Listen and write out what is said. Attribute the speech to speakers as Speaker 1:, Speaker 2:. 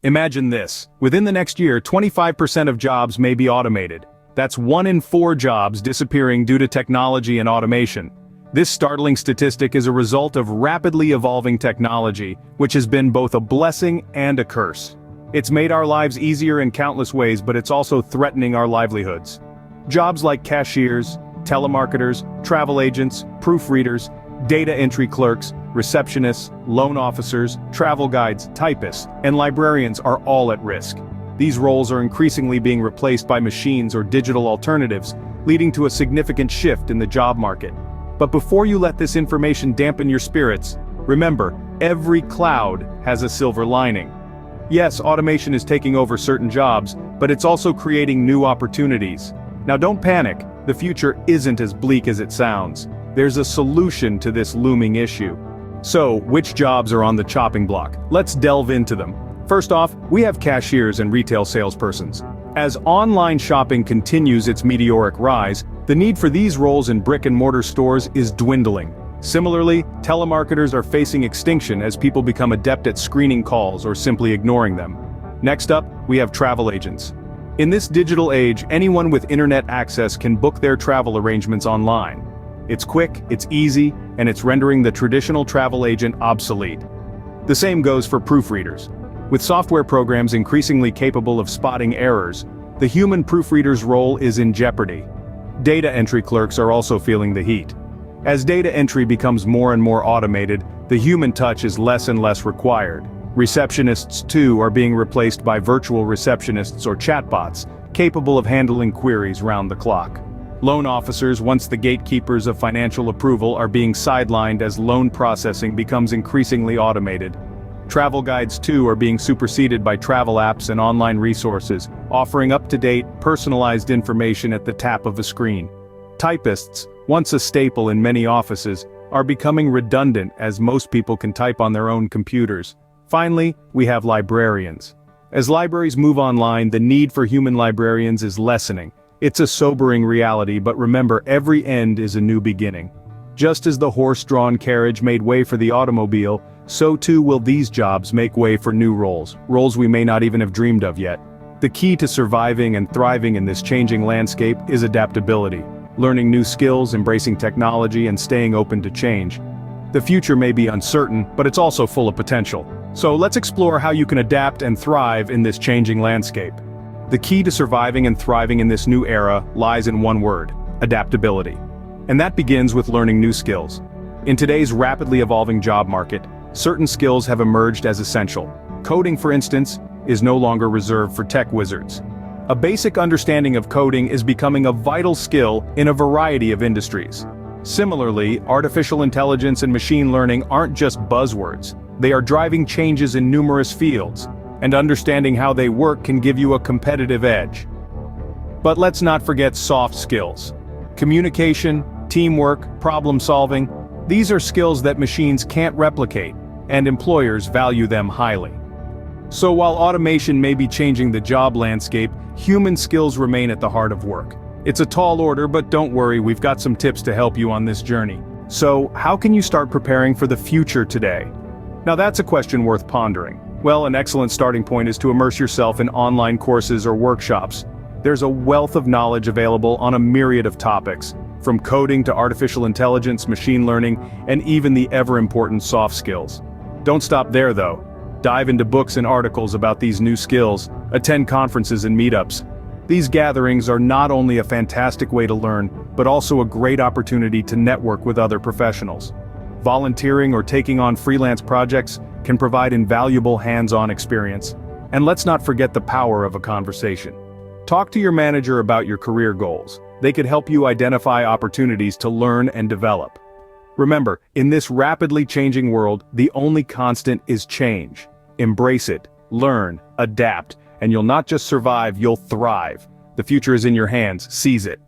Speaker 1: Imagine this. Within the next year, 25% of jobs may be automated. That's 1 in 4 jobs disappearing due to technology and automation. This startling statistic is a result of rapidly evolving technology, which has been both a blessing and a curse. It's made our lives easier in countless ways, but it's also threatening our livelihoods. Jobs like cashiers, telemarketers, travel agents, proofreaders, data entry clerks, receptionists, loan officers, travel guides, typists, and librarians are all at risk. These roles are increasingly being replaced by machines or digital alternatives, leading to a significant shift in the job market. But before you let this information dampen your spirits, remember, every cloud has a silver lining. Yes, automation is taking over certain jobs, but it's also creating new opportunities. Now don't panic, the future isn't as bleak as it sounds. There's a solution to this looming issue. So, which jobs are on the chopping block? Let's delve into them. First off, we have cashiers and retail salespersons. As online shopping continues its meteoric rise, the need for these roles in brick-and-mortar stores is dwindling. Similarly, telemarketers are facing extinction as people become adept at screening calls or simply ignoring them. Next up, we have travel agents. In this digital age, anyone with internet access can book their travel arrangements online. It's quick, it's easy, and it's rendering the traditional travel agent obsolete. The same goes for proofreaders. With software programs increasingly capable of spotting errors, the human proofreader's role is in jeopardy. Data entry clerks are also feeling the heat. As data entry becomes more and more automated, the human touch is less and less required. Receptionists, too, are being replaced by virtual receptionists or chatbots, capable of handling queries round the clock. Loan officers, once the gatekeepers of financial approval, are being sidelined as loan processing becomes increasingly automated. Travel guides, too, are being superseded by travel apps and online resources, offering up-to-date, personalized information at the tap of a screen. Typists, once a staple in many offices, are becoming redundant as most people can type on their own computers. Finally, we have librarians. As libraries move online, the need for human librarians is lessening. It's a sobering reality, but remember, every end is a new beginning. Just as the horse-drawn carriage made way for the automobile, so too will these jobs make way for new roles we may not even have dreamed of yet. The key to surviving and thriving in this changing landscape is adaptability, learning new skills, embracing technology, and staying open to change. The future may be uncertain, but it's also full of potential. So let's explore how you can adapt and thrive in this changing landscape. The key to surviving and thriving in this new era lies in one word: adaptability. And that begins with learning new skills. In today's rapidly evolving job market, certain skills have emerged as essential. Coding, for instance, is no longer reserved for tech wizards. A basic understanding of coding is becoming a vital skill in a variety of industries. Similarly, artificial intelligence and machine learning aren't just buzzwords. They are driving changes in numerous fields, and understanding how they work can give you a competitive edge. But let's not forget soft skills. Communication, teamwork, problem solving, these are skills that machines can't replicate, and employers value them highly. So while automation may be changing the job landscape, human skills remain at the heart of work. It's a tall order, but don't worry, we've got some tips to help you on this journey. So, how can you start preparing for the future today? Now that's a question worth pondering. Well, an excellent starting point is to immerse yourself in online courses or workshops. There's a wealth of knowledge available on a myriad of topics, from coding to artificial intelligence, machine learning, and even the ever-important soft skills. Don't stop there though. Dive into books and articles about these new skills, attend conferences and meetups. These gatherings are not only a fantastic way to learn, but also a great opportunity to network with other professionals. Volunteering or taking on freelance projects can provide invaluable hands-on experience. And let's not forget the power of a conversation. Talk to your manager about your career goals. They could help you identify opportunities to learn and develop. Remember, in this rapidly changing world, the only constant is change. Embrace it, learn, adapt, and you'll not just survive, you'll thrive. The future is in your hands, seize it.